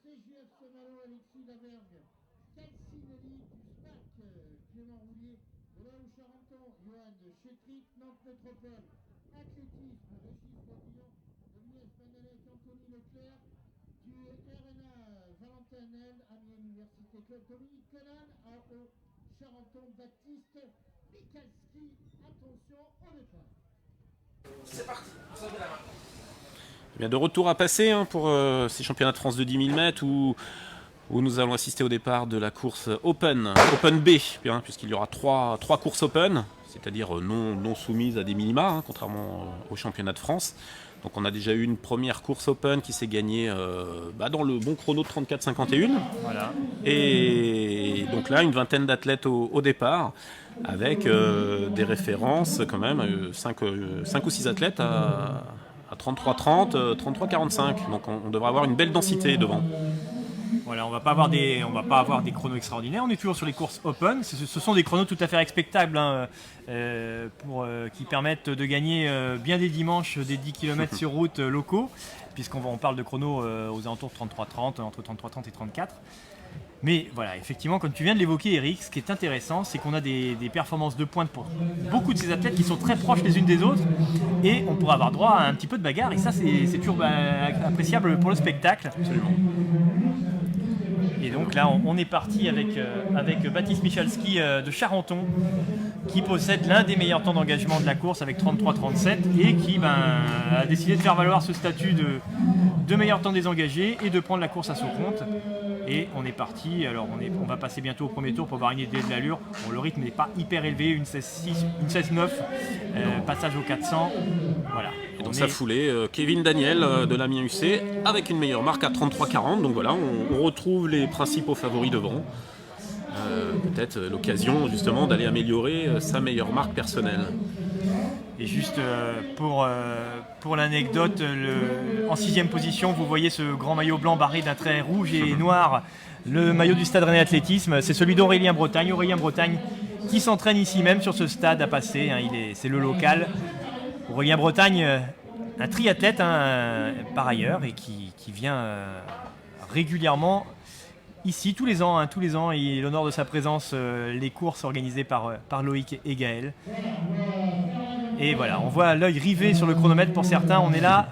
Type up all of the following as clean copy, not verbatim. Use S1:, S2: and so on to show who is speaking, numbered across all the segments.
S1: CJF Saint-Malo, Alexis Lavergne, Calcinelli du SPAC, Clément Roulier, de la Charenton, Johan Chétric, Nantes Métropole, Athlétisme, Régis Godillon, Dominique Manalek, Anthony Leclerc, du RNA, Valentin Nel, Amiens Université Club, Dominique Conan, AO Charenton, Baptiste Mikalski. Attention au départ.
S2: C'est parti, vous avez la main.
S3: Bien, de retour à passer pour ces championnats de France de 10 000 mètres où nous allons assister au départ de la course Open B, bien, puisqu'il y aura trois courses Open, c'est-à-dire non soumises à des minima, contrairement aux championnats de France. Donc on a déjà eu une première course Open qui s'est gagnée dans le bon chrono de 34,51.
S4: Voilà. Et
S3: donc là, une vingtaine d'athlètes au départ, avec des références quand même, 5 ou 6 athlètes à 33,30, 33,45. Donc on devrait avoir une belle densité devant.
S4: Voilà, on va pas avoir des chronos extraordinaires. On est toujours sur les courses open. Ce sont des chronos tout à fait respectables qui permettent de gagner bien des dimanches des 10 km sur route locaux, puisqu'on parle de chronos aux alentours de 33,30, entre 33,30 et 34. Mais voilà, effectivement, comme tu viens de l'évoquer, Eric, ce qui est intéressant, c'est qu'on a des performances de pointe pour beaucoup de ces athlètes qui sont très proches les unes des autres, et on pourra avoir droit à un petit peu de bagarre, et ça, c'est toujours appréciable pour le spectacle.
S3: Absolument.
S4: Et donc là, on est parti avec Baptiste Michalski de Charenton, qui possède l'un des meilleurs temps d'engagement de la course avec 33,37 et qui a décidé de faire valoir ce statut de meilleur temps désengagé et de prendre la course à son compte. Et on est parti, alors on va passer bientôt au premier tour pour avoir une idée de l'allure. Bon, le rythme n'est pas hyper élevé, une 16,6, une 16,9, passage au 400. Voilà.
S3: Et dans sa foulée, Kevin Daniel de l'Amiens UC avec une meilleure marque à 33,40. Donc voilà, on retrouve les principaux favoris devant. Peut-être l'occasion justement d'aller améliorer sa meilleure marque personnelle.
S4: Et juste pour l'anecdote, en 6e position, vous voyez ce grand maillot blanc barré d'un trait rouge et noir, le maillot du Stade Rennais Athlétisme. C'est celui d'Aurélien Bretagne. Aurélien Bretagne qui s'entraîne ici même sur ce stade à passer. C'est le local. Aurélien Bretagne, un triathlète par ailleurs, et qui vient régulièrement ici tous les ans. Il honore de sa présence les courses organisées par Loïc et Gaël. Et voilà, on voit l'œil rivé sur le chronomètre pour certains. On est là,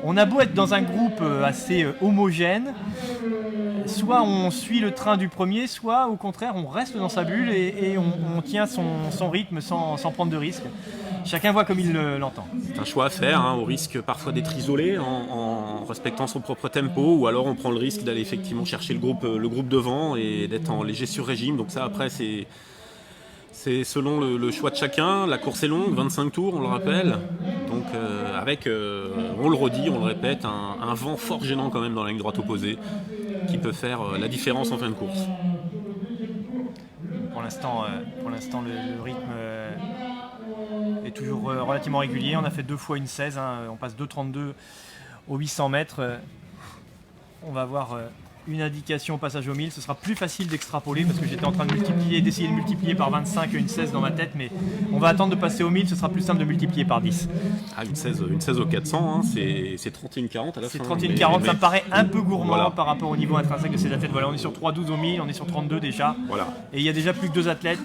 S4: on a beau être dans un groupe assez homogène, soit on suit le train du premier, soit au contraire on reste dans sa bulle et on tient son rythme sans prendre de risques. Chacun voit comme il l'entend.
S3: C'est un choix à faire, au risque parfois d'être isolé en respectant son propre tempo, ou alors on prend le risque d'aller effectivement chercher le groupe devant et d'être en léger sur-régime. Donc ça après c'est selon le choix de chacun. La course est longue, 25 tours, on le rappelle. Donc avec, on le redit, on le répète, un vent fort gênant quand même dans la ligne droite opposée qui peut faire la différence en fin de course.
S4: Pour l'instant, le rythme est toujours relativement régulier. On a fait 2 fois une 16, on passe 2,32 aux 800 mètres. On va avoir une indication au passage au 1000, ce sera plus facile d'extrapoler parce que j'étais en train d'essayer de multiplier par 25 une 16 dans ma tête, mais on va attendre de passer au 1000, ce sera plus simple de multiplier par 10.
S3: Une 16 au 400, c'est 31,40 à la fin.
S4: C'est 31,40, ça me paraît un peu gourmand
S3: voilà.
S4: Par rapport au niveau intrinsèque de ces athlètes. Voilà, on est sur 3,12 au 1000, on est sur 32 déjà.
S3: Voilà.
S4: Et il y a déjà plus que 2 athlètes.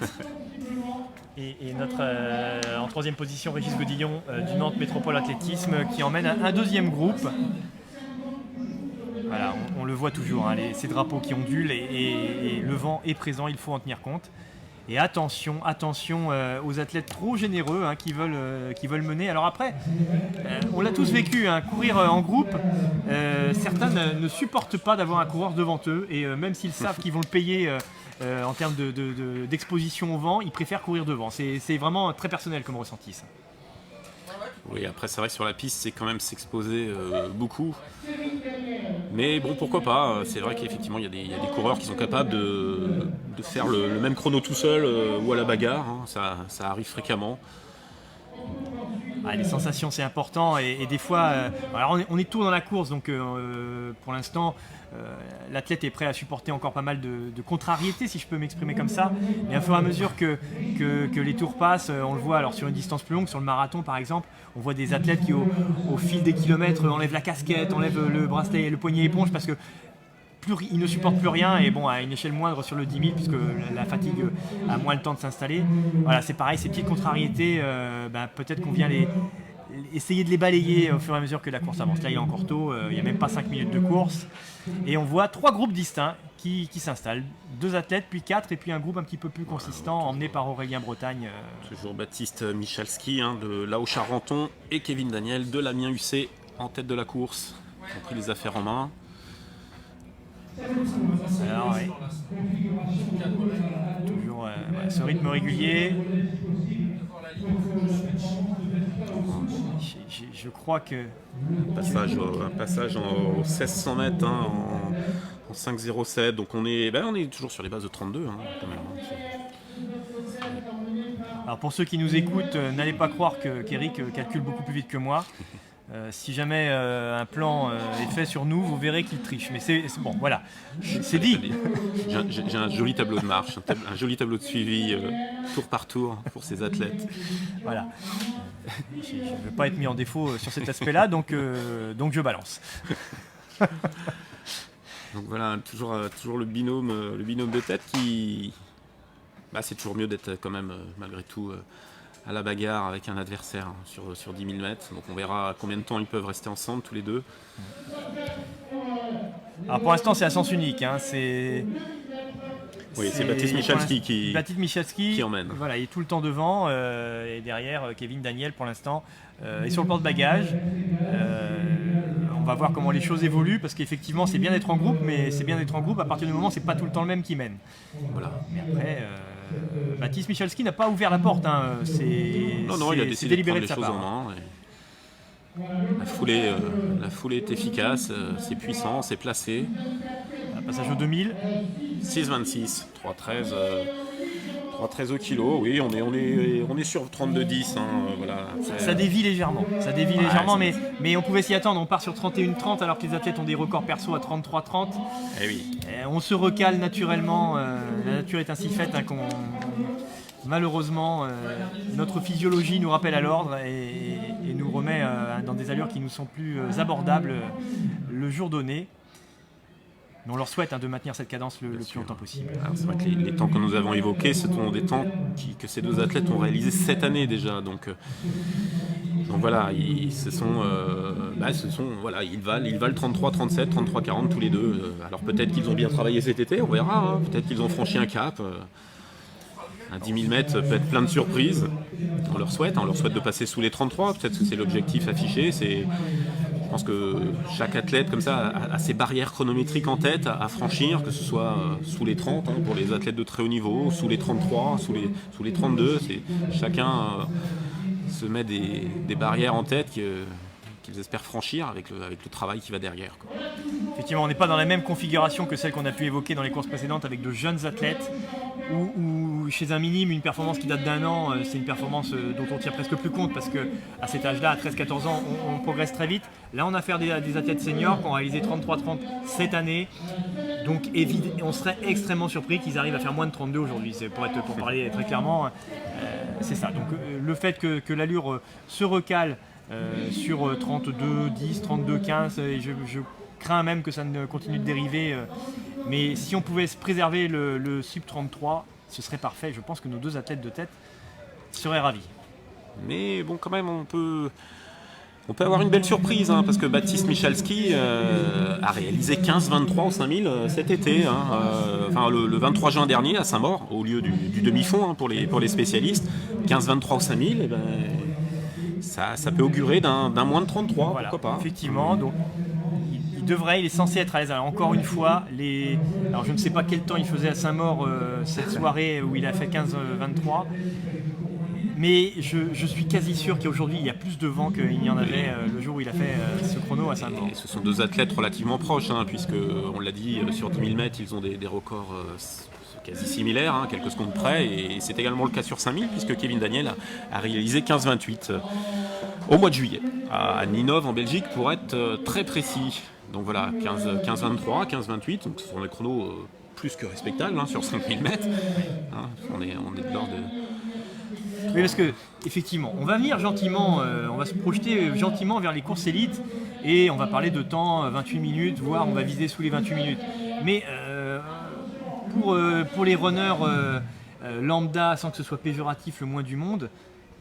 S4: Et notre en 3e position, Régis Godillon du Nantes Métropole Athlétisme qui emmène un 2e groupe. Voilà, on le voit toujours, ces drapeaux qui ondulent et le vent est présent, il faut en tenir compte. Et attention aux athlètes trop généreux qui veulent mener. Alors après, on l'a tous vécu, courir en groupe, certains ne supportent pas d'avoir un coureur devant eux et même s'ils savent qu'ils vont le payer en termes d'exposition au vent, ils préfèrent courir devant. C'est vraiment très personnel comme ressenti ça.
S3: Oui, après c'est vrai que sur la piste c'est quand même s'exposer beaucoup. Mais bon, pourquoi pas, c'est vrai qu'effectivement il y a des coureurs qui sont capables de faire le même chrono tout seul ou à la bagarre, ça arrive fréquemment.
S4: Les sensations c'est important et des fois, alors on est tôt dans la course donc pour l'instant l'athlète est prêt à supporter encore pas mal de contrariétés si je peux m'exprimer comme ça, mais au fur et à mesure que les tours passent, on le voit alors sur une distance plus longue, sur le marathon par exemple, on voit des athlètes qui au fil des kilomètres enlèvent la casquette, enlèvent le bracelet, le poignet éponge parce que il ne supporte plus rien, et bon, à une échelle moindre sur le 10 000, puisque la fatigue a moins le temps de s'installer. Voilà, c'est pareil, ces petites contrariétés, peut-être qu'on vient essayer de les balayer au fur et à mesure que la course avance. Là, il est encore tôt, il n'y a même pas 5 minutes de course. Et on voit 3 groupes distincts qui s'installent. 2 athlètes, puis 4, et puis un groupe un petit peu plus consistant, emmené par Aurélien Bretagne.
S3: Toujours Baptiste Michalski de Laon-Charenton et Kevin Daniel de l'Amiens UC en tête de la course. Ils ont pris les affaires en main.
S4: Alors, ouais. Toujours ce rythme régulier. Je crois que...
S3: Un passage au 1600 mètres en 5,07. Donc on est toujours sur les bases de 32 quand même.
S4: Alors pour ceux qui nous écoutent, n'allez pas croire qu'Eric calcule beaucoup plus vite que moi. Si jamais un plan est fait sur nous, vous verrez qu'il triche. Mais c'est bon, voilà, c'est dit.
S3: J'ai un joli tableau de marche, un joli tableau de suivi tour par tour pour ces athlètes.
S4: Voilà. Je ne veux pas être mis en défaut sur cet aspect-là, donc je balance.
S3: Donc voilà, toujours le binôme de tête qui... c'est toujours mieux d'être quand même, malgré tout, à la bagarre avec un adversaire sur 10 000 mètres. Donc on verra combien de temps ils peuvent rester ensemble, tous les deux.
S4: Alors pour l'instant, c'est à sens unique.
S3: C'est Baptiste Michalski qui emmène.
S4: Voilà, il est tout le temps devant, et derrière, Kevin Daniel, pour l'instant, est sur le porte-bagages. On va voir comment les choses évoluent, parce qu'effectivement, c'est bien d'être en groupe, mais c'est bien d'être en groupe à partir du moment où c'est pas tout le temps le même qui mène.
S3: Voilà.
S4: Mais après, Baptiste Michalski n'a pas ouvert la porte.
S3: Il a décidé de prendre les choses en main. La foulée est efficace, c'est puissant, c'est placé.
S4: Un passage au 2000.
S3: 6,26, 3,13 au kilo. Oui, on est sur 32,10. Voilà.
S4: Ça dévie légèrement. Mais on pouvait s'y attendre. On part sur 31,30 alors que les athlètes ont des records perso à 33,30.
S3: Eh oui.
S4: On se recale naturellement. La nature est ainsi faite malheureusement, notre physiologie nous rappelle à l'ordre et nous remet dans des allures qui nous sont plus abordables le jour donné. Mais on leur souhaite de maintenir cette cadence le plus longtemps possible.
S3: Alors, c'est vrai que les temps que nous avons évoqués, ce sont des temps que ces deux athlètes ont réalisés cette année déjà. Donc voilà, ils valent 33, 37, 33, 40 tous les deux. Alors peut-être qu'ils ont bien travaillé cet été, on verra. Peut-être qu'ils ont franchi un cap. Un 10 000 mètres peut être plein de surprises. On leur souhaite de passer sous les 33. Peut-être que c'est l'objectif affiché. Je pense que chaque athlète comme ça a ses barrières chronométriques en tête à franchir, que ce soit sous les 30 pour les athlètes de très haut niveau, sous les 33, sous les 32. Chacun se met des barrières en tête qu'ils espèrent franchir avec le travail qui va derrière.
S4: Effectivement, on n'est pas dans la même configuration que celle qu'on a pu évoquer dans les courses précédentes avec de jeunes athlètes ou chez un minime, une performance qui date d'un an, c'est une performance dont on tire presque plus compte parce qu'à cet âge-là, à 13-14 ans, on progresse très vite. Là, on a affaire à des athlètes seniors qui ont réalisé 33-30 cette année. Donc on serait extrêmement surpris qu'ils arrivent à faire moins de 32 aujourd'hui. Pour parler très clairement, c'est ça. Donc le fait que l'allure se recale sur 32, 10, 32, 15, et je crains même que ça ne continue de dériver. Mais si on pouvait se préserver le sub 33, ce serait parfait. Je pense que nos deux athlètes de tête seraient ravis.
S3: Mais bon, quand même, on peut avoir une belle surprise, parce que Baptiste Michalski a réalisé 15-23 au 5000 cet été, le 23 juin dernier à Saint-Maur, au lieu du demi-fond pour les spécialistes. 15-23 au 5000, ça peut augurer d'un moins de 33,
S4: voilà,
S3: pourquoi pas.
S4: Effectivement, donc il est censé être à l'aise. Alors, encore une fois, alors je ne sais pas quel temps il faisait à Saint-Maur cette soirée où il a fait 15-23. Mais je suis quasi sûr qu'aujourd'hui, il y a plus de vent qu'il n'y en avait le jour où il a fait ce chrono à Saint-Maur.
S3: Ce sont deux athlètes relativement proches, puisque, on l'a dit, sur 10 000 mètres, ils ont des records quasi similaires, quelques secondes près. Et c'est également le cas sur 5000, puisque Kevin Daniel a réalisé 15-28 au mois de juillet, à Ninove, en Belgique, pour être très précis. Donc voilà, 15-23, 15-28, donc ce sont des chronos plus que respectables sur 5000 mètres. On est de l'ordre de
S4: Oui, parce que effectivement, on va venir gentiment, on va se projeter gentiment vers les courses élites et on va parler de temps 28 minutes, voire on va viser sous les 28 minutes. Mais pour les runners lambda, sans que ce soit péjoratif le moins du monde,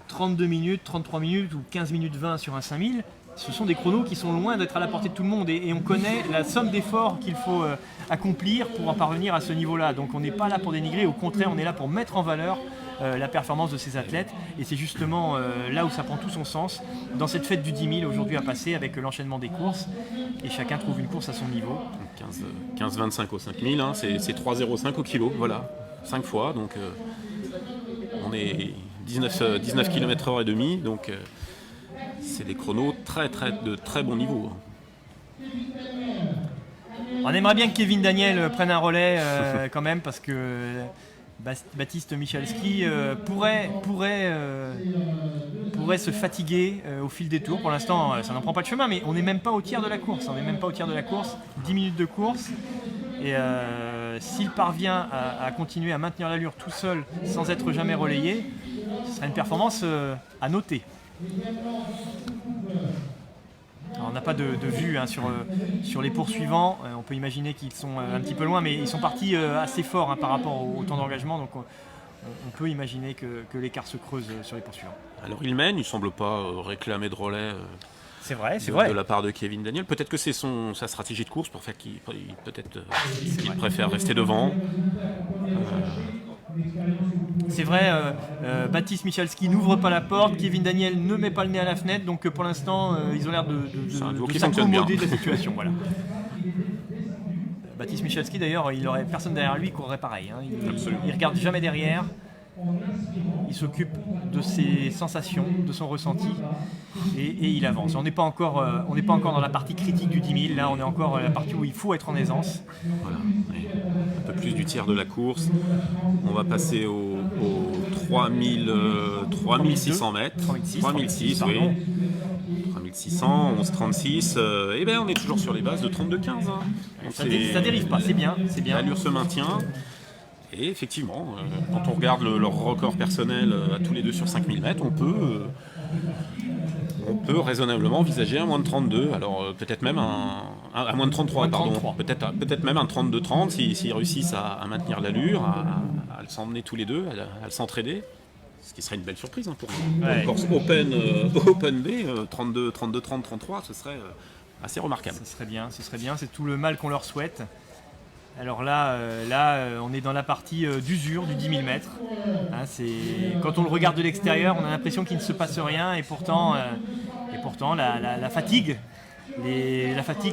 S4: 32 minutes, 33 minutes ou 15 minutes 20 sur un 5000, ce sont des chronos qui sont loin d'être à la portée de tout le monde et on connaît la somme d'efforts qu'il faut accomplir pour en parvenir à ce niveau-là. Donc on n'est pas là pour dénigrer, au contraire on est là pour mettre en valeur la performance de ces athlètes et c'est justement là où ça prend tout son sens dans cette fête du 10 000 aujourd'hui à passer avec l'enchaînement des courses et chacun trouve une course à son niveau.
S3: 15-25 au 5000, hein, c'est 3,05 au kilo, voilà, 5 fois, donc on est 19 km/h et demi, donc c'est des chronos de très bon niveau.
S4: On aimerait bien que Kevin Daniel prenne un relais quand même parce que Baptiste Michalski pourrait se fatiguer au fil des tours. Pour l'instant, ça n'en prend pas de chemin, mais on n'est même pas au tiers de la course. 10 minutes de course. Et s'il parvient à continuer à maintenir l'allure tout seul sans être jamais relayé, ce serait une performance à noter. Alors, on n'a pas de vue hein, sur les poursuivants. On peut imaginer qu'ils sont un petit peu loin, mais ils sont partis assez forts hein, par rapport au temps d'engagement. Donc on peut imaginer que l'écart se creuse sur les poursuivants.
S3: Alors il mène, il ne semble pas réclamer de relais
S4: c'est vrai.
S3: De la part de Kevin Daniel. Peut-être que c'est sa stratégie de course pour faire qu'il préfère rester devant.
S4: C'est vrai, Baptiste Michalski n'ouvre pas la porte, Kevin Daniel ne met pas le nez à la fenêtre, donc pour l'instant ils ont l'air de s'accommoder de la situation. Voilà. Baptiste Michalski d'ailleurs, il aurait personne derrière lui, il courrait pareil. Hein. Il regarde jamais derrière, il s'occupe de ses sensations, de son ressenti et il avance. On n'est pas encore dans la partie critique du 10 000, là on est encore à la partie où il faut être en aisance.
S3: Voilà, un peu plus du tiers de la course. On va passer aux 3600 mètres. 3006, oui. 3600, 1136, et bien on est toujours sur les bases de 32-15. Hein.
S4: Ça dérive pas, c'est bien.
S3: L'allure se maintient. Et effectivement, quand on regarde leur record personnel à tous les deux sur 5000 mètres, on peut raisonnablement envisager un moins de 32, alors peut-être même un moins de 33, pardon. Peut-être même un 32-30 s'ils réussissent à maintenir l'allure, à s'emmener tous les deux, à s'entraider. Ce qui serait une belle surprise hein, pour une course Open B, 32, 30, 33, ce serait assez remarquable.
S4: Ce serait bien, c'est tout le mal qu'on leur souhaite. Alors là, on est dans la partie d'usure du 10 000 mètres. Hein, quand on le regarde de l'extérieur, on a l'impression qu'il ne se passe rien et pourtant la fatigue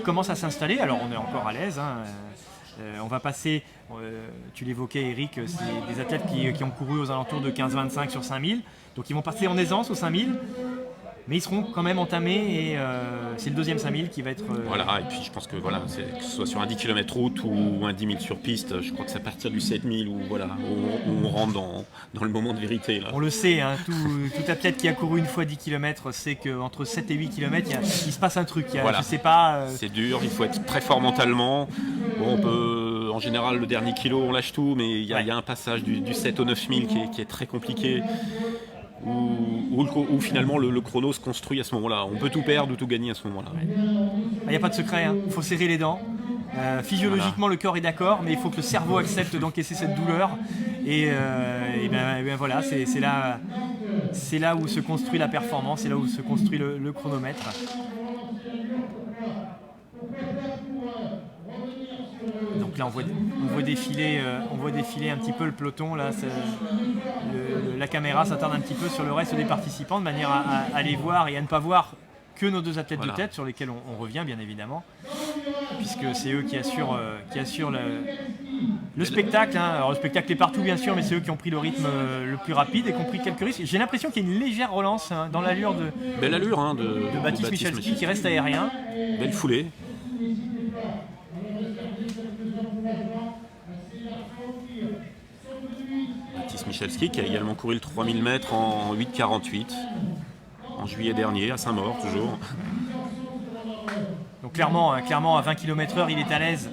S4: commence à s'installer. Alors on est encore à l'aise. Hein, on va passer, tu l'évoquais Eric, c'est des athlètes qui ont couru aux alentours de 15-25 sur 5000. Donc ils vont passer en aisance aux 5000. Mais ils seront quand même entamés et c'est le deuxième 5000 qui va être...
S3: Voilà, et puis je pense que voilà, que ce soit sur un 10 km route ou un 10 000 sur piste, je crois que c'est à partir du 7000 où on rentre dans le moment de vérité. Là.
S4: On le sait, hein, tout athlète qui a couru une fois 10 km sait qu'entre 7 et 8 km, il se passe un truc.
S3: Voilà.
S4: Je sais pas...
S3: C'est dur, il faut être très fort mentalement. Bon, on peut, en général, le dernier kilo, on lâche tout, mais il y a un passage du 7 au 9000 qui est très compliqué. Où finalement le chrono se construit à ce moment-là. On peut tout perdre ou tout gagner à ce moment-là.
S4: Il n'y a pas de secret, hein. Il faut serrer les dents. Physiologiquement, le corps est d'accord, mais il faut que le cerveau accepte d'encaisser cette douleur. Et ben voilà, c'est là où se construit la performance, c'est là où se construit le chronomètre. Donc là, on voit défiler un petit peu le peloton. Là, la caméra s'attarde un petit peu sur le reste des participants de manière à les voir et à ne pas voir que nos deux athlètes de tête sur lesquels on revient bien évidemment, puisque c'est eux qui assurent le spectacle. Hein. Alors le spectacle est partout bien sûr, mais c'est eux qui ont pris le rythme le plus rapide et qui ont pris quelques risques. J'ai l'impression qu'il y a une légère relance hein, dans l'allure de Baptiste Michalski qui reste aérien.
S3: Belle foulée. Baptiste Michalski qui a également couru le 3000 mètres en 8,48 en juillet dernier à Saint-Maur toujours.
S4: Donc clairement à 20 km/h il est à l'aise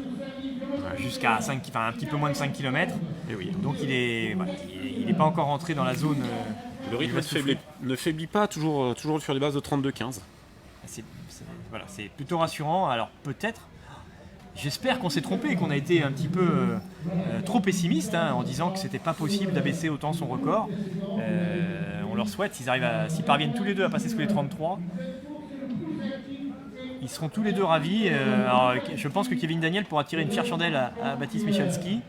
S4: jusqu'à un petit peu moins de 5 km.
S3: Et oui.
S4: Donc il est pas encore rentré dans la zone
S3: Le rythme
S4: Il va souffler.
S3: ne faiblit pas, toujours sur les bases de 32-15.
S4: Voilà, c'est plutôt rassurant. Alors peut-être, j'espère qu'on s'est trompé et qu'on a été un petit peu trop pessimiste en disant que c'était pas possible d'abaisser autant son record. On leur souhaite, s'ils parviennent tous les deux à passer sous les 33, ils seront tous les deux ravis. Alors, je pense que Kevin Daniel pourra tirer une fière chandelle à Baptiste Michalski,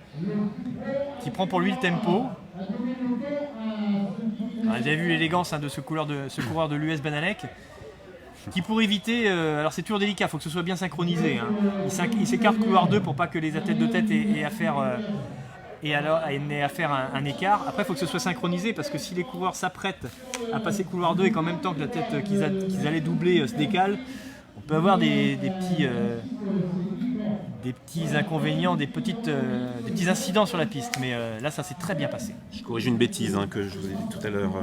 S4: qui prend pour lui le tempo. Alors, vous avez vu l'élégance de ce coureur de l'US Banalec, qui pour éviter, alors c'est toujours délicat, il faut que ce soit bien synchronisé. Il s'écarte couloir 2 pour pas que les athlètes de tête aient à faire un écart. Après, il faut que ce soit synchronisé parce que si les coureurs s'apprêtent à passer couloir 2 et qu'en même temps que la tête qu'ils allaient doubler se décale, on peut avoir des petits inconvénients, des petits incidents sur la piste. Mais là, ça s'est très bien passé.
S3: Je corrige une bêtise que je vous ai dit tout à l'heure.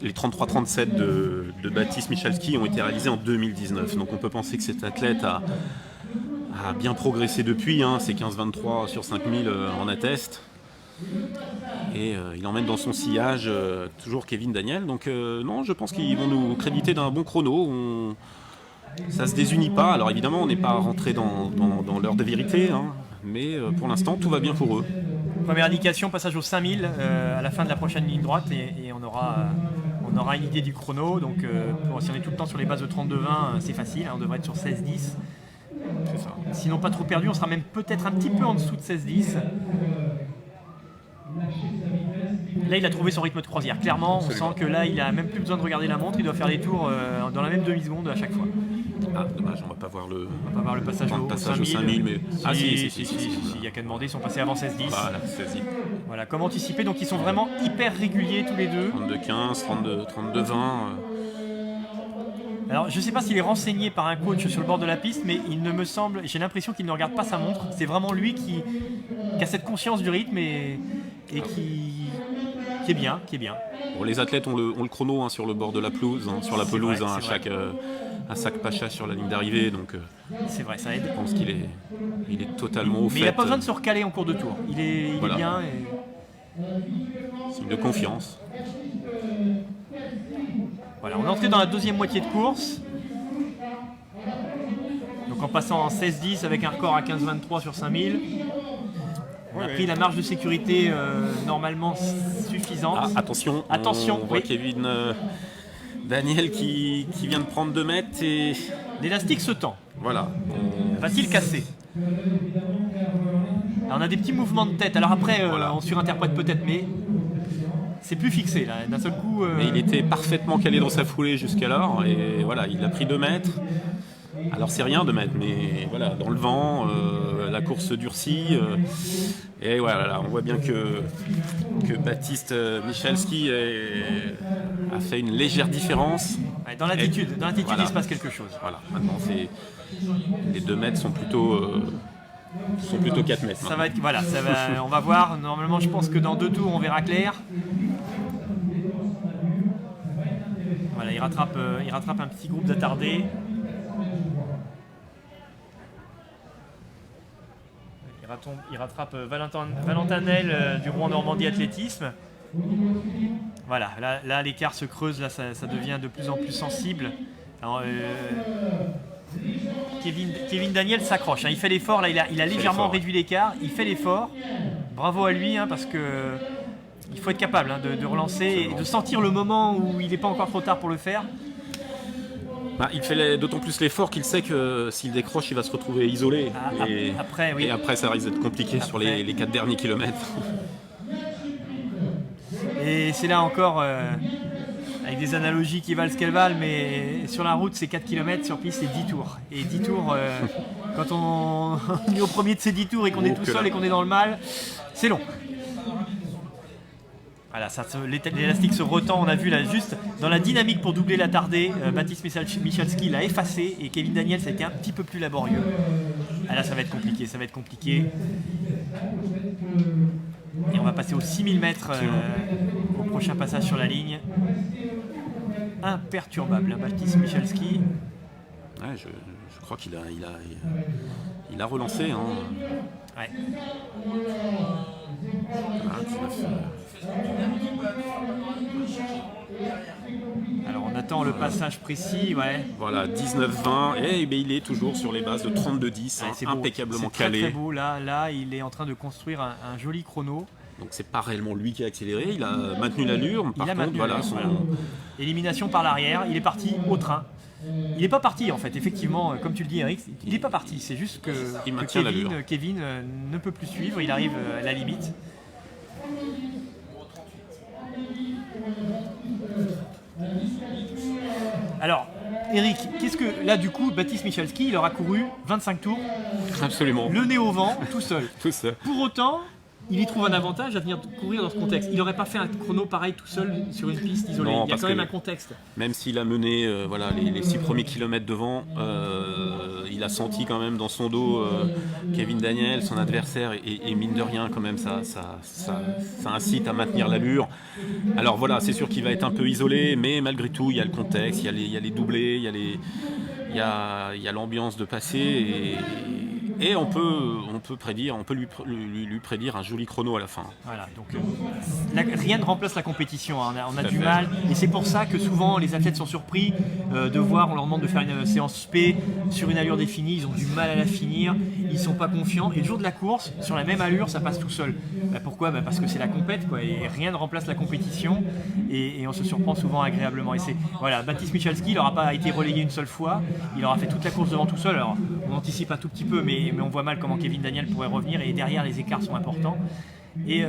S3: Les 33-37 de Baptiste Michalski ont été réalisés en 2019. Donc on peut penser que cet athlète a bien progressé depuis. Ses 15-23 sur 5000 en attestent. Et il emmène dans son sillage toujours Kevin Daniel. Donc non, je pense qu'ils vont nous créditer d'un bon chrono. Ça se désunit pas. Alors évidemment, on n'est pas rentré dans l'heure de vérité, mais pour l'instant, tout va bien pour eux.
S4: Première indication, passage aux 5000 à la fin de la prochaine ligne droite et on aura une idée du chrono. Donc si on est tout le temps sur les bases de 32-20, c'est facile, on devrait être sur 16-10.
S3: C'est ça.
S4: Sinon pas trop perdu, on sera même peut-être un petit peu en dessous de 16-10. Là, il a trouvé son rythme de croisière. Clairement, on sent que là, il a même plus besoin de regarder la montre. Il doit faire des tours dans la même demi-seconde à chaque fois.
S3: Ah, dommage, on va pas voir le
S4: passage au
S3: 5000. Mais...
S4: Si, il n'y a qu'à demander, ils sont passés avant 16-10.
S3: Voilà, 16-10.
S4: Voilà, comme anticipé, donc ils sont vraiment hyper réguliers tous les deux.
S3: 32-15, 32-20.
S4: Alors, je ne sais pas s'il est renseigné par un coach sur le bord de la piste, mais il ne me semble, j'ai l'impression qu'il ne regarde pas sa montre. C'est vraiment lui qui a cette conscience du rythme et qui est bien.
S3: Bon, les athlètes ont le chrono sur le bord de la pelouse, sur la pelouse, à chaque passage sur la ligne d'arrivée. Donc,
S4: c'est vrai, ça aide.
S3: Je pense qu'il est totalement au fait.
S4: Mais il n'a pas besoin de se recaler en cours de tour. Il est bien.
S3: Signe de confiance.
S4: Voilà, on est entré dans la deuxième moitié de course. Donc en passant en 16-10 avec un record à 15-23 sur 5000. On a pris la marge de sécurité normalement suffisante.
S3: Ah, attention, on voit Kevin Daniel qui vient de prendre 2 mètres et...
S4: L'élastique se tend.
S3: Voilà.
S4: Va-t-il casser ? Alors on a des petits mouvements de tête. Alors après, on surinterprète peut-être, mais c'est plus fixé là. D'un seul coup.
S3: Mais il était parfaitement calé dans sa foulée jusqu'alors et voilà, il a pris 2 mètres. Alors c'est rien 2 mètres, mais voilà, dans le vent, la course se durcit. Et voilà, là, on voit bien que Baptiste Michalski a fait une légère différence.
S4: Ouais, dans l'attitude, voilà. Il se passe quelque chose.
S3: Voilà, maintenant les 2 mètres sont plutôt 4 mètres.
S4: Ça va être, on va voir. Normalement, je pense que dans 2 tours, on verra clair. Voilà, il rattrape un petit groupe d'attardés. Il rattrape Valentin Nel du Rouen Normandie Athlétisme. Voilà, là l'écart se creuse, là ça devient de plus en plus sensible. Alors, Kevin Daniel s'accroche, il fait l'effort, là il a légèrement réduit l'écart, il fait l'effort. Bravo à lui parce que il faut être capable de relancer et de sentir le moment où il n'est pas encore trop tard pour le faire.
S3: Il fait d'autant plus l'effort qu'il sait que s'il décroche, il va se retrouver isolé. Et après, ça risque d'être compliqué sur les 4 derniers kilomètres.
S4: Et c'est là encore, avec des analogies qui valent ce qu'elles valent, mais sur la route, c'est 4 km, sur piste, c'est 10 tours. Et 10 tours, quand on est au premier de ces 10 tours et qu'on est tout seul et qu'on est dans le mal, c'est long. Voilà, l'élastique se retend, on a vu là juste dans la dynamique pour doubler l'attardé, Baptiste Michalski l'a effacé et Kevin Daniel ça a été un petit peu plus laborieux. Là ça va être compliqué. Et on va passer aux 6000 mètres au prochain passage sur la ligne. Imperturbable, Baptiste Michalski.
S3: Ouais, je crois qu'il a relancé.
S4: Ouais.
S3: 19
S2: faisant une dynamique pas panoramique pour aller chercher derrière.
S4: Alors on attend le passage précis, ouais.
S3: Voilà, 19-20, et il est toujours sur les bases de 32-10,
S4: Ouais, c'est beau.
S3: impeccablement
S4: C'est très,
S3: calé.
S4: très beau. Là, il est en train de construire un joli chrono.
S3: Donc c'est pas réellement lui qui a accéléré, il a maintenu l'allure. Par
S4: Il a
S3: contre,
S4: maintenu
S3: voilà,
S4: l'allure, voilà. Élimination par l'arrière, il est parti au train. Il n'est pas parti en fait, effectivement, comme tu le dis Eric, il n'est pas parti, c'est juste que,
S3: Il
S4: que
S3: maintient l'allure.
S4: Kevin ne peut plus suivre, il arrive à la limite. Alors, Eric, qu'est-ce que là du coup, Baptiste Michalski, il aura couru 25 tours,
S3: Absolument.
S4: le nez au vent, tout seul.
S3: Tout ça.
S4: Pour autant, il y trouve un avantage à venir courir dans ce contexte. Il n'aurait pas fait un chrono pareil tout seul sur une piste isolée.
S3: Non,
S4: il y a
S3: parce
S4: quand même
S3: que-
S4: un contexte.
S3: Même s'il a mené voilà, les 6 premiers kilomètres devant, il a senti quand même dans son dos Kevin Daniel, son adversaire, et mine de rien, quand même, ça incite à maintenir l'allure. Alors voilà, c'est sûr qu'il va être un peu isolé, mais malgré tout, il y a le contexte, il y a les doublés, il y a l'ambiance de passer, et on peut prédire, on peut lui prédire un joli chrono à la fin.
S4: Voilà, donc rien ne remplace la compétition, hein. On a
S3: Tout à
S4: du
S3: fait.
S4: mal, et c'est pour ça que souvent les athlètes sont surpris de voir, on leur demande de faire une séance spé sur une allure définie, ils ont du mal à la finir, ils sont pas confiants, et le jour de la course, sur la même allure, ça passe tout seul. Pourquoi ? Parce que c'est la compète, quoi, et rien ne remplace la compétition, et on se surprend souvent agréablement. Et c'est, voilà, Baptiste Michalski, il n'aura pas été relayé une seule fois, il aura fait toute la course devant tout seul, alors on anticipe un tout petit peu, mais on voit mal comment Kevin Daniel pourrait revenir, et derrière les écarts sont importants. Et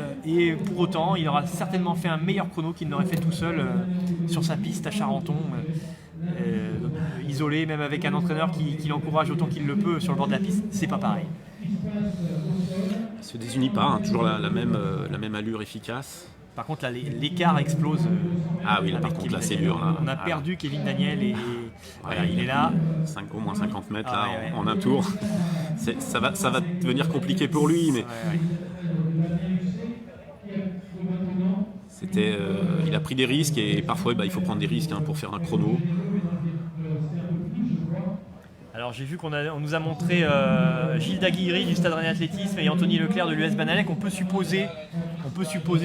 S4: pour autant, il aura certainement fait un meilleur chrono qu'il n'aurait fait tout seul sur sa piste à Charenton, isolé, même avec un entraîneur qui l'encourage autant qu'il le peut sur le bord de la piste. C'est pas pareil.
S3: Il se désunit pas, hein, toujours la même allure efficace.
S4: Par contre, là, l'écart explose.
S3: Ah oui, là, par
S4: avec
S3: contre,
S4: Kevin
S3: là, c'est
S4: Daniel.
S3: dur, là.
S4: On a
S3: Ah,
S4: perdu Kevin Daniel, et voilà,
S3: Ouais,
S4: il est là.
S3: Au moins 50 mètres
S4: Ah,
S3: là,
S4: ouais, ouais.
S3: en un tour. Ça va devenir compliqué pour lui, mais
S4: Ouais.
S3: il a pris des risques, et parfois il faut prendre des risques pour faire un chrono.
S4: Alors j'ai vu qu'on nous a montré Gilles Daguirre du Stade Rennais Athlétisme et Anthony Leclerc de l'US Banalec. On peut supposer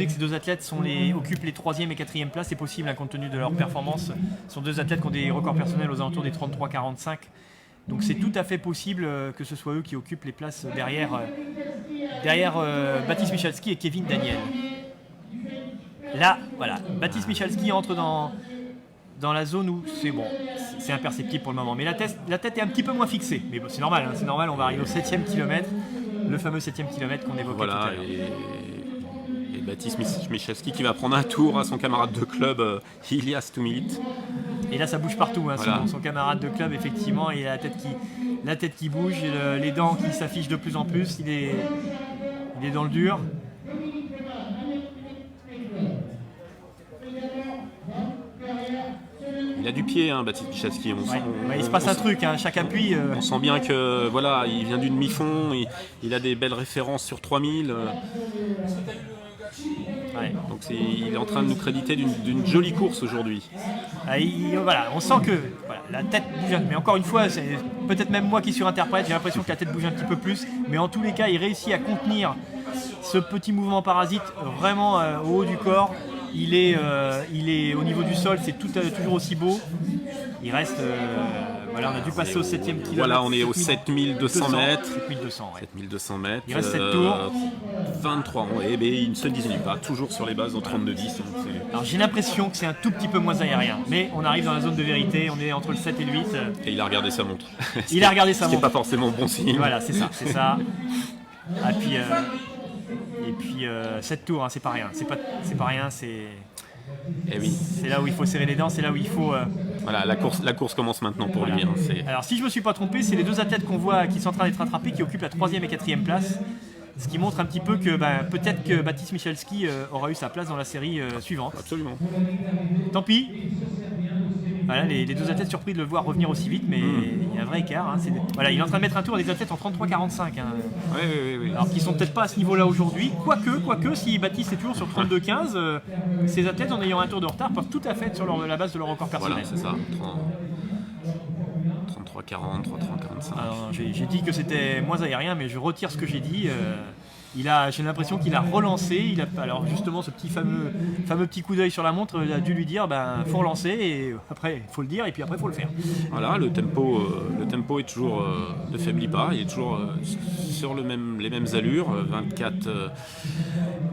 S4: que ces deux athlètes occupent les 3e et 4e places. C'est possible, hein, compte tenu de leur performance. Ce sont deux athlètes qui ont des records personnels aux alentours des 33-45. Donc c'est tout à fait possible que ce soit eux qui occupent les places derrière Baptiste Michalski et Kevin Daniel. Là, voilà, Baptiste Michalski entre dans la zone où c'est bon, c'est imperceptible pour le moment. Mais la tête est un petit peu moins fixée. Mais bon, c'est normal, hein, c'est normal, on va arriver au 7e kilomètre, le fameux 7e kilomètre qu'on évoquait tout à
S3: Voilà,
S4: l'heure.
S3: et Baptiste Michalski qui va prendre un tour à son camarade de club Ilias Toumit.
S4: Et là, ça bouge partout, hein,
S3: Voilà.
S4: son camarade de club, effectivement, et la tête qui bouge, et les dents qui s'affichent de plus en plus. Il est dans le dur.
S3: Il a du pied, Baptiste Michalski.
S4: Ouais, il se passe un truc, hein, chaque appui.
S3: On sent bien que voilà, il vient du demi-fond, il a des belles références sur 3000.
S4: Ouais.
S3: Donc il est en train de nous créditer d'une jolie course aujourd'hui.
S4: Ah, voilà, on sent que voilà, la tête bouge, mais encore une fois, c'est peut-être même moi qui surinterprète, j'ai l'impression que la tête bouge un petit peu plus, mais en tous les cas, il réussit à contenir ce petit mouvement parasite vraiment au haut du corps. Il est au niveau du sol, c'est toujours aussi beau. Il reste, voilà, on a dû passer au 7e kilomètre.
S3: Voilà, on est au 7200 mètres.
S4: 7200, ouais.
S3: 7200 mètres.
S4: Il reste 7 tours.
S3: 23 ans, et il ne se disinue pas, toujours sur les bases en 32-10.
S4: Alors j'ai l'impression que c'est un tout petit peu moins aérien, mais on arrive dans la zone de vérité, on est entre le 7 et le 8.
S3: Et il a regardé sa montre.
S4: Il a regardé sa
S3: Ce qui n'est
S4: montre.
S3: pas forcément bon signe.
S4: Voilà, c'est ça. Et puis 7 tours, hein, c'est pas rien. C'est pas rien,
S3: Et oui.
S4: c'est là où il faut serrer les dents, c'est là où il faut.
S3: Voilà, la course commence maintenant pour
S4: Voilà.
S3: lui.
S4: Alors si je me suis pas trompé, c'est les deux athlètes qu'on voit qui sont en train d'être rattrapés qui occupent la 3e et 4e place. Ce qui montre un petit peu que peut-être que Baptiste Michalski aura eu sa place dans la série suivante.
S3: Absolument.
S4: Tant pis. Voilà, les deux athlètes surpris de le voir revenir aussi vite, mais il y a un vrai écart. Hein. Voilà, il est en train de mettre un tour à des athlètes en 33-45. Hein.
S3: Oui.
S4: Alors qu'ils sont peut-être pas à ce niveau-là aujourd'hui. Quoique, si Baptiste est toujours sur 32-15, ces athlètes en ayant un tour de retard peuvent tout à fait être sur la base de leur record personnel.
S3: Voilà, c'est ça. 33-40, 33-45.
S4: Alors, j'ai dit que c'était moins aérien, mais je retire ce que j'ai dit. J'ai l'impression qu'il a relancé. Alors justement, ce fameux petit coup d'œil sur la montre a dû lui dire faut relancer et après il faut le dire et puis après il faut le faire.
S3: Voilà, le tempo est toujours ne faiblit pas, il est toujours sur les mêmes allures,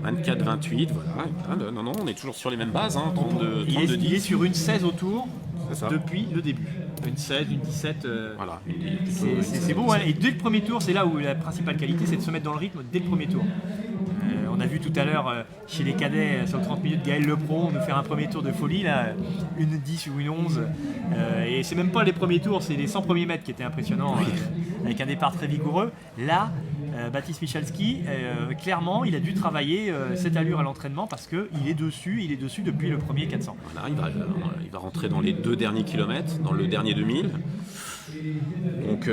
S3: 24-28, voilà. Non, on est toujours sur les mêmes bases, 32-10.
S4: Il est sur une 16 au tour
S3: C'est ça.
S4: depuis le début. Une 16, une 17.
S3: Voilà,
S4: C'est beau, hein. Et dès le premier tour, c'est là où la principale qualité, c'est de se mettre dans le rythme dès le premier tour. On a vu tout à l'heure chez les cadets sur 30 minutes Gaël Lepron nous faire un premier tour de folie, là, une 10 ou une 11. Et c'est même pas les premiers tours, c'est les 100 premiers mètres qui étaient impressionnants, avec un départ très vigoureux. Là, Baptiste Michalski, clairement, il a dû travailler cette allure à l'entraînement parce qu'il est dessus depuis le premier 400.
S3: Voilà, il va rentrer dans les 2 derniers kilomètres, dans le dernier 2000. Donc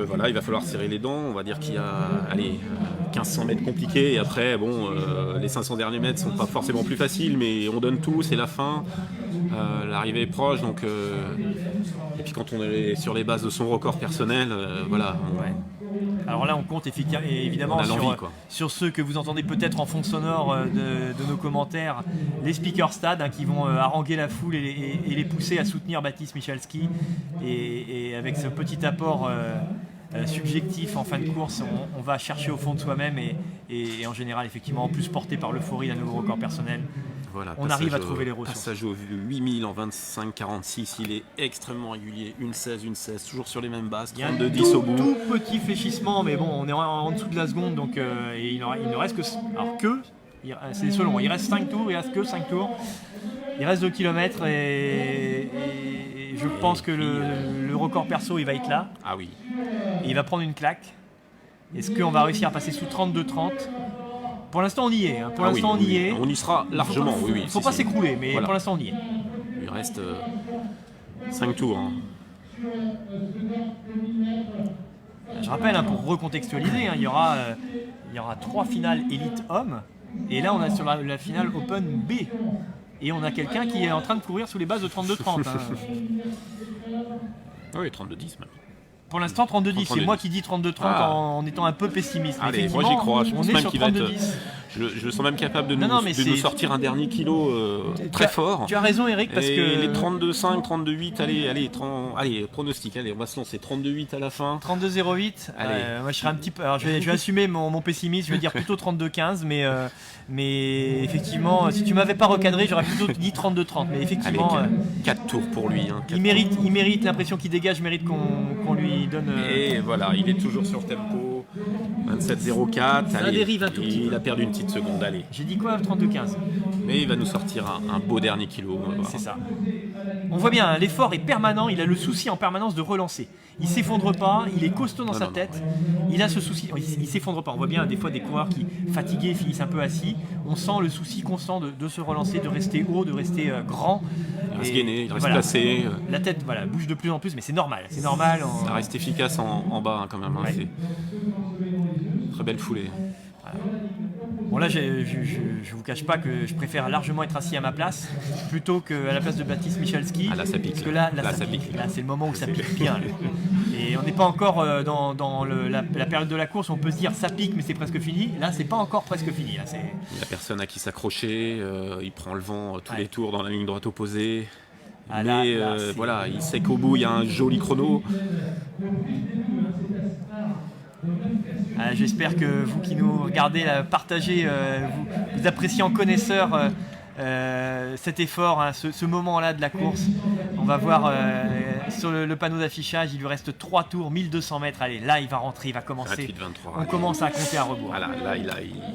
S3: voilà, il va falloir serrer les dents. On va dire qu'il y a 1500 mètres compliqués et après les 500 derniers mètres sont pas forcément plus faciles, mais on donne tout, c'est la fin, l'arrivée est proche, donc et puis quand on est sur les bases de son record personnel, voilà.
S4: Alors là, on compte évidemment sur ceux que vous entendez peut-être en fond sonore de nos commentaires, les speakers stade qui vont haranguer la foule et les pousser à soutenir Baptiste Michalski. Et avec ce petit apport subjectif en fin de course, on va chercher au fond de soi-même et en général, effectivement, en plus porté par l'euphorie d'un nouveau record personnel.
S3: Voilà,
S4: on arrive à trouver les ressources.
S3: Passage au 8000 en 25-46, il est extrêmement régulier, une 16, toujours sur les mêmes bases, 32-10 au bout.
S4: Tout petit fléchissement, mais bon, on est en dessous de la seconde, donc et il ne reste que... Alors c'est selon, il reste 5 tours, il reste que 5 tours, il reste 2 km et je pense que le record perso, il va être là.
S3: Ah oui.
S4: Et il va prendre une claque. Est-ce qu'on va réussir à passer sous 32-30 ? Pour l'instant, on y est. On y est.
S3: On y sera largement, oui.
S4: Il ne faut pas s'écrouler, mais voilà. Pour l'instant, on y est.
S3: Il reste 5 tours.
S4: Je rappelle, pour recontextualiser, il y aura 3 finales élite hommes. Et là, on est sur la finale Open B. Et on a quelqu'un qui est en train de courir sous les bases de 32-30.
S3: Oui, 32-10 même.
S4: Pour l'instant, 32-10. C'est moi qui dis 32-30 en étant un peu pessimiste.
S3: Allez, moi j'y crois. Je pense même qu'il va être. Je le sens même capable de nous sortir un dernier kilo très fort.
S4: Tu as raison, Eric, parce que
S3: les 32,5, 32,8, allez, pronostic, on va se lancer 32,8 à la fin.
S4: 32,08. Moi, je serai un petit peu. Alors, je vais assumer mon pessimisme. Je vais dire plutôt 32,15, mais effectivement, si tu m'avais pas recadré, j'aurais plutôt dit 32,30. Mais effectivement,
S3: 4 tours pour lui.
S4: Il mérite l'impression qu'il dégage, mérite qu'on lui donne.
S3: Et voilà, il est toujours sur tempo. 27,04.
S4: Ça dérive un tout petit peu.
S3: Il a perdu une petite seconde, allez.
S4: J'ai dit quoi, 32,15 ?
S3: Mais il va nous sortir un beau dernier kilo.
S4: C'est ça. On voit bien, l'effort est permanent, il a le souci en permanence de relancer. Il s'effondre pas, il est costaud dans sa tête. Il a ce souci, il s'effondre pas. On voit bien des fois des coureurs qui, fatigués, finissent un peu assis. On sent le souci constant de se relancer, de rester haut, de rester grand.
S3: Il reste gainé, il reste placé.
S4: La tête bouge de plus en plus, mais c'est normal.
S3: Ça reste efficace en bas quand même.
S4: Ouais.
S3: C'est très belle foulée.
S4: Voilà. Bon là, je vous cache pas que je préfère largement être assis à ma place plutôt qu'à la place de Baptiste Michalski.
S3: Ah là ça pique.
S4: Parce que là ça pique. Là c'est le moment où ça pique bien. Là. Et on n'est pas encore dans la période de la course où on peut se dire ça pique mais c'est presque fini. Là c'est pas encore presque fini. Là, il
S3: n'y a personne à qui s'accrocher. Il prend le vent tous les tours dans la ligne droite opposée. Mais voilà, il sait qu'au bout il y a un joli chrono.
S4: J'espère que vous qui nous regardez, partagez, vous appréciez en connaisseur cet effort, ce moment-là de la course. On va voir sur le panneau d'affichage, il lui reste 3 tours, 1200 mètres. Allez, là il va rentrer, il va commencer.
S3: 28, 23,
S4: on commence à compter à rebours.
S3: Voilà,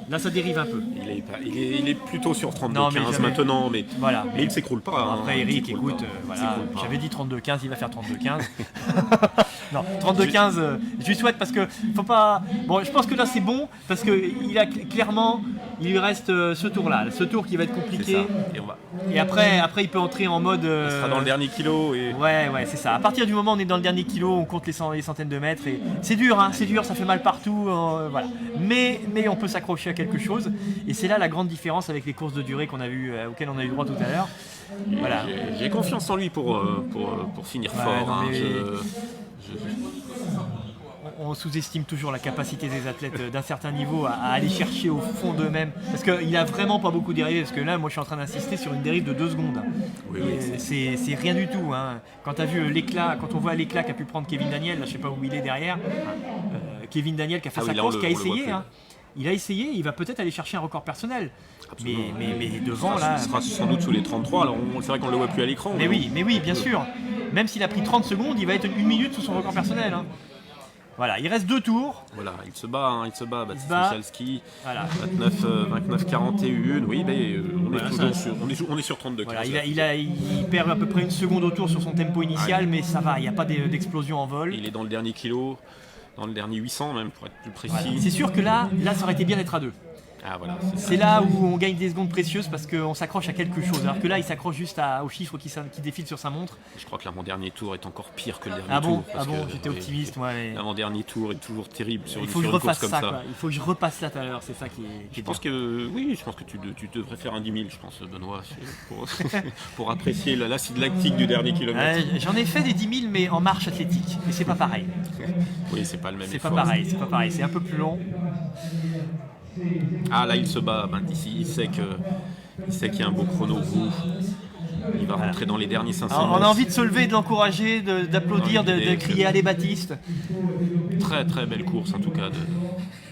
S4: là ça dérive un peu.
S3: Il est plutôt sur 32-15 maintenant, mais il ne s'écroule pas.
S4: Après Eric, écoute, j'avais dit 32-15, il va faire 32-15. Non, 32-15, je lui souhaite parce que faut pas. Bon, je pense que là c'est bon parce que il lui reste ce tour-là, ce tour qui va être compliqué. Et après il peut entrer en mode.
S3: Il sera dans le dernier kilo.
S4: Ouais, c'est ça. À partir du moment où on est dans le dernier kilo, on compte les centaines de mètres et c'est dur, c'est dur, ça fait mal partout, voilà. Mais on peut s'accrocher à quelque chose et c'est là la grande différence avec les courses de durée auxquelles on a eu droit tout à l'heure. Voilà.
S3: J'ai confiance en lui pour finir fort.
S4: on sous-estime toujours la capacité des athlètes d'un certain niveau à aller chercher au fond d'eux-mêmes. Parce qu'il n'a vraiment pas beaucoup dérivé. Parce que là, moi, je suis en train d'insister sur une dérive de 2 secondes.
S3: Oui,
S4: C'est rien du tout. Hein. Quand tu as vu l'éclat, quand on voit l'éclat qu'a pu prendre Kevin Daniel, là, je ne sais pas où il est derrière. Kevin Daniel qui a fait sa course, qui a essayé. Hein. Il a essayé, il va peut-être aller chercher un record personnel. Mais devant, là.
S3: Ce sera sans doute sous les 33. Alors, c'est vrai qu'on ne le voit plus à l'écran.
S4: Mais oui, bien sûr. Même s'il a pris 30 secondes, il va être 1 minute sous son record personnel. Hein. Voilà, il reste 2 tours.
S3: Voilà, il se bat, Baptiste Michalski.
S4: Voilà.
S3: 29-41. Oui, mais on est sur 32.
S4: Voilà, il perd à peu près 1 seconde au tour sur son tempo initial, mais ça va, il n'y a pas d'explosion en vol.
S3: Il est dans le dernier kilo, dans le dernier 800 même, pour être plus précis.
S4: Voilà. C'est sûr que là, ça aurait été bien d'être à 2.
S3: Ah, voilà,
S4: c'est là où on gagne des secondes précieuses parce qu'on s'accroche à quelque chose. Alors que là, il s'accroche juste aux chiffres qui défilent sur sa montre.
S3: Je crois que l'avant-dernier tour est encore pire que le dernier tour.
S4: J'étais optimiste. Moi, mais...
S3: L'avant-dernier tour est toujours terrible sur une
S4: course comme ça.
S3: Il
S4: faut que je repasse ça tout à l'heure, c'est ça qui est
S3: je pense que tu devrais faire un 10 000, je pense, Benoît, pour apprécier l'acide lactique du dernier kilomètre.
S4: J'en ai fait des 10 000, mais en marche athlétique. Et c'est pas pareil.
S3: Oui, c'est pas le même effort.
S4: C'est pas pareil, c'est un peu plus long.
S3: Ah, là il se bat d'ici, il sait qu'il y a un beau chrono au bout. Il va rentrer dans les derniers 500 mètres.
S4: On a envie de se lever, de l'encourager, d'applaudir, de crier allez Baptiste.
S3: Très très belle course en tout cas.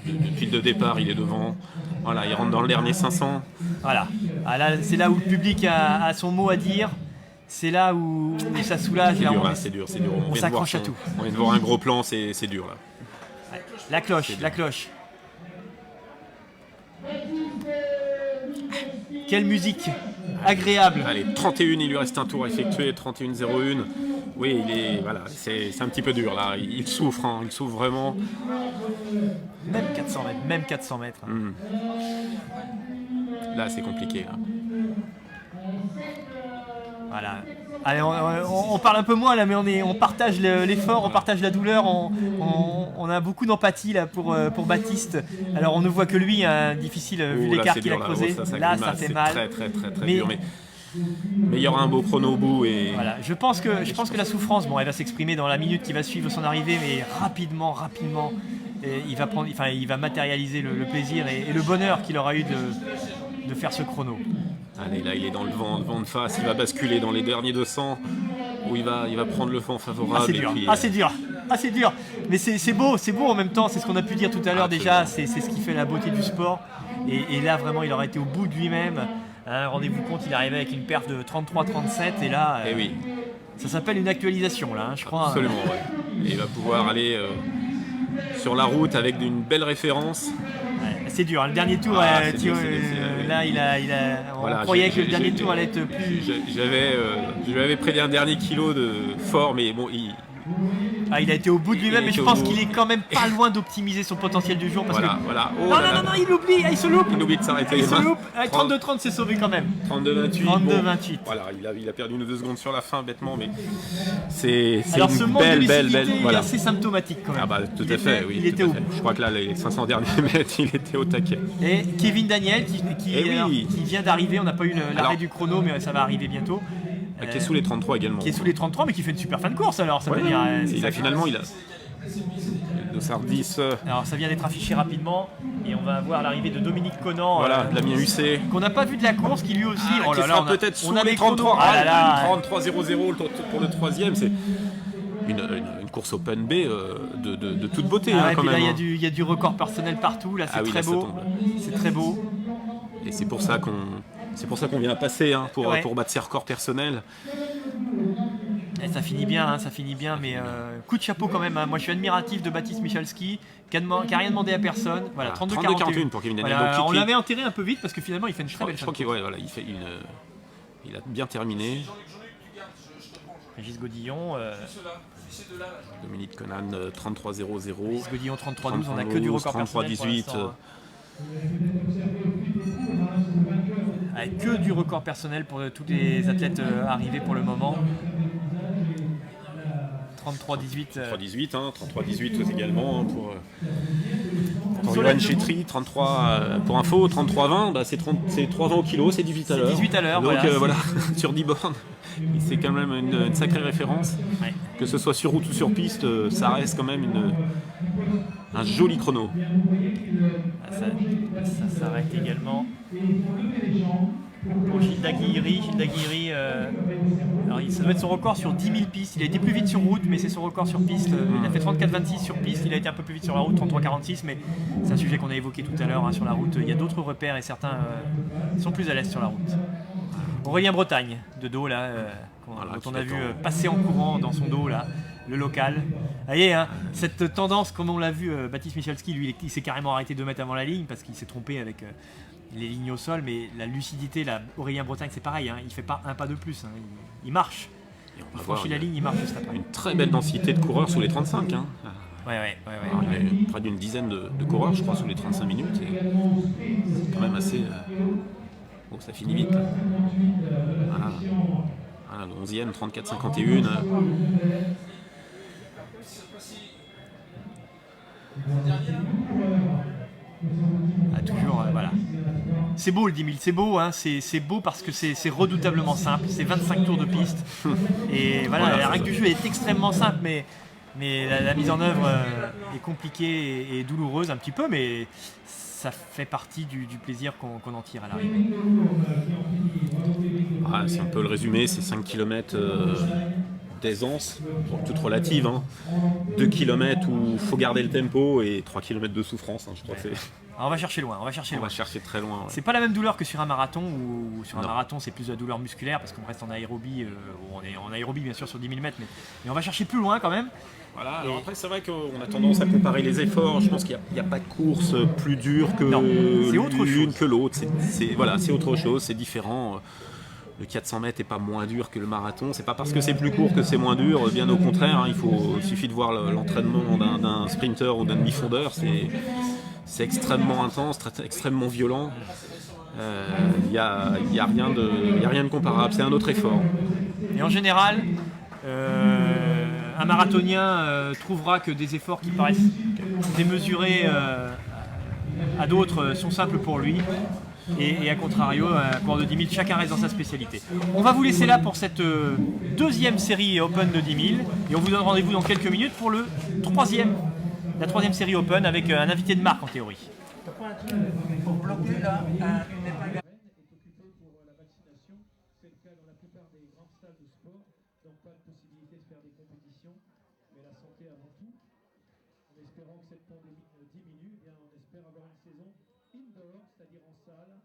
S3: Depuis le départ, il est devant. Voilà, il rentre dans le dernier 500.
S4: Voilà. Ah, là, c'est là où le public a son mot à dire. C'est là où ça soulage.
S3: C'est dur.
S4: On s'accroche à tout.
S3: On vient de voir un gros plan, c'est dur là.
S4: Ouais. La cloche. Quelle musique agréable.
S3: Allez, 31, il lui reste un tour à effectuer, 31-01. Oui, c'est un petit peu dur là, il souffre, il souffre vraiment.
S4: Même 400 mètres.
S3: Là, c'est compliqué. Là.
S4: Voilà. Allez, on parle un peu moins là, mais on partage l'effort, on partage la douleur, on a beaucoup d'empathie là pour Baptiste. Alors on ne voit que lui, difficile vu l'écart qu'il a creusé. Là, ça fait mal.
S3: Très dur. Mais il y aura un beau chrono au bout et.
S4: Voilà, je pense que la souffrance, elle va s'exprimer dans la minute qui va suivre son arrivée, mais rapidement, il va matérialiser le plaisir et le bonheur qu'il aura eu de faire ce chrono.
S3: Allez, là il est dans le vent de face, il va basculer dans les derniers 200 où il va prendre le vent favorable.
S4: C'est dur. Mais c'est beau en même temps, c'est ce qu'on a pu dire tout à l'heure déjà, c'est ce qui fait la beauté du sport. Et là vraiment il aura été au bout de lui-même. Rendez-vous compte, il est arrivé avec une perf de 33-37 et là, ça s'appelle une actualisation là, je crois.
S3: Absolument, ouais. Et il va pouvoir aller sur la route avec une belle référence.
S4: C'est dur, le dernier tour, là on croyait que le dernier tour allait être plus...
S3: Je lui avais prédit un dernier kilo de fort, mais bon,
S4: il a été au bout de lui-même, mais je pense qu'il est quand même pas loin d'optimiser son potentiel du jour. Parce
S3: voilà.
S4: Oh, non, il oublie, il se loupe.
S3: Il oublie de s'arrêter.
S4: Il se loupe. 32-30, c'est sauvé quand même.
S3: 32-28.
S4: 32-28.
S3: Voilà, il a perdu 1 ou 2 secondes sur la fin, bêtement, mais c'est
S4: alors, ce manque de lucidité est
S3: voilà.
S4: assez symptomatique quand même.
S3: Ah bah tout à fait, oui.
S4: Il était au bout.
S3: Je crois que là, les 500 derniers mètres, il était au taquet.
S4: Et Kevin Daniel qui vient d'arriver, on n'a pas eu l'arrêt du chrono, mais ça va arriver bientôt.
S3: Qui est sous les 33 également.
S4: Qui est sous les 33, mais qui fait une super fin de course alors. Ça veut dire.
S3: Finalement, il a. Dossard 10.
S4: Alors ça vient d'être affiché rapidement et on va avoir l'arrivée de Dominique Conan.
S3: Voilà, de Damien Husset.
S4: Qu'on n'a pas vu de la course, qui lui aussi.
S3: Qui sera peut-être sous les 33. 33-0-0 pour le 3ème. C'est une course open B de toute beauté. Quand même.
S4: Là, il y a du record personnel partout. Là, c'est très beau. C'est très beau.
S3: Et c'est pour ça qu'on vient passer pour battre ses records personnels.
S4: Et ça finit bien, mais coup de chapeau quand même. Moi je suis admiratif de Baptiste Michalski, qui n'a rien demandé à personne. Voilà, 32-41
S3: pour Kevin Daniel.
S4: Voilà, on l'avait enterré un peu vite parce que finalement il fait une très belle fin.
S3: Il a bien terminé.
S4: Régis Godillon.
S3: Dominique Conan 33-0-0.
S4: Régis Godillon 33-12, on n'a que du record personnel.
S3: 33-18.
S4: Avec que du record personnel pour tous les athlètes arrivés pour le moment. 33-18.
S3: 33-18 également pour Johan Chetry. 33 pour info, 33-20, c'est 3 au kilo, c'est 18 à l'heure.
S4: 18 à l'heure,
S3: donc voilà, sur 10 bornes, c'est quand même une sacrée référence.
S4: Ouais.
S3: que ce soit sur route ou sur piste, ça reste quand même un joli chrono.
S4: Ah, ça s'arrête également pour Gilles Daguirre. Alors ça doit être son record sur 10 000 pistes. Il a été plus vite sur route, mais c'est son record sur piste. Il a fait 34,26 sur piste. Il a été un peu plus vite sur la route, 33,46. Mais c'est un sujet qu'on a évoqué tout à l'heure, hein, sur la route. Il y a d'autres repères et certains sont plus à l'aise sur la route. Aurélien Bretagne, de dos là, dont on a vu passer en courant dans son dos là, le local. Vous voyez, hein, cette tendance, comme on l'a vu, Baptiste Michalski, lui, il s'est carrément arrêté 2 mètres avant la ligne parce qu'il s'est trompé avec les lignes au sol, mais la lucidité, là, Aurélien Bretagne, c'est pareil, hein, il fait pas un pas de plus, hein, il marche. Il franchit la ligne, il marche juste après.
S3: Une très belle densité de coureurs sous les 35. Hein.
S4: Ouais.
S3: Il y a près d'une dizaine de coureurs, je crois, sous les 35 minutes. Et c'est quand même assez... Oh, ça finit vite. Là. Voilà, le 11e, 34,51.
S4: Toujours, voilà. C'est beau le 10 000, c'est beau, hein, c'est beau parce que c'est redoutablement simple, c'est 25 tours de piste. Et voilà, la règle du jeu est extrêmement simple, mais la mise en œuvre est compliquée et douloureuse un petit peu, mais ça fait partie du plaisir qu'on en tire à l'arrivée.
S3: C'est un peu le résumé, c'est 5 km d'aisance, toute relative. Hein. 2 km où il faut garder le tempo et 3 km de souffrance. Hein, je crois que c'est...
S4: Alors on va chercher loin,
S3: On va chercher très loin. Ouais.
S4: C'est pas la même douleur que sur un marathon, où sur un marathon c'est plus de la douleur musculaire parce qu'on reste en aérobie, on est en aérobie bien sûr sur 10 000 mètres, mais on va chercher plus loin quand même.
S3: Voilà, alors après c'est vrai qu'on a tendance à comparer les efforts, je pense qu'il n'y a pas de course plus dure que l'une que l'autre, c'est autre chose, c'est différent. Le 400 mètres n'est pas moins dur que le marathon, c'est pas parce que c'est plus court que c'est moins dur, bien au contraire, hein, il suffit de voir l'entraînement d'un sprinter ou d'un demi-fondeur, c'est extrêmement intense, extrêmement violent. Il n'y a rien de comparable, c'est un autre effort.
S4: Et en général, un marathonien trouvera que des efforts qui paraissent démesurés à d'autres sont simples pour lui. Et à contrario, un coureur de 10 000, chacun reste dans sa spécialité. On va vous laisser là pour cette deuxième série Open de 10 000 et on vous donne rendez-vous dans quelques minutes pour la troisième série Open avec un invité de marque en théorie.
S2: Pour bloquer là, une épingle.
S1: Est occupé pour la vaccination. C'est le cas dans la plupart des grandes salles de sport. Donc pas de possibilité de faire des compétitions, mais la santé avant tout. En espérant que cette pandémie diminue, eh bien, on espère avoir une saison indoor, c'est-à-dire en salle,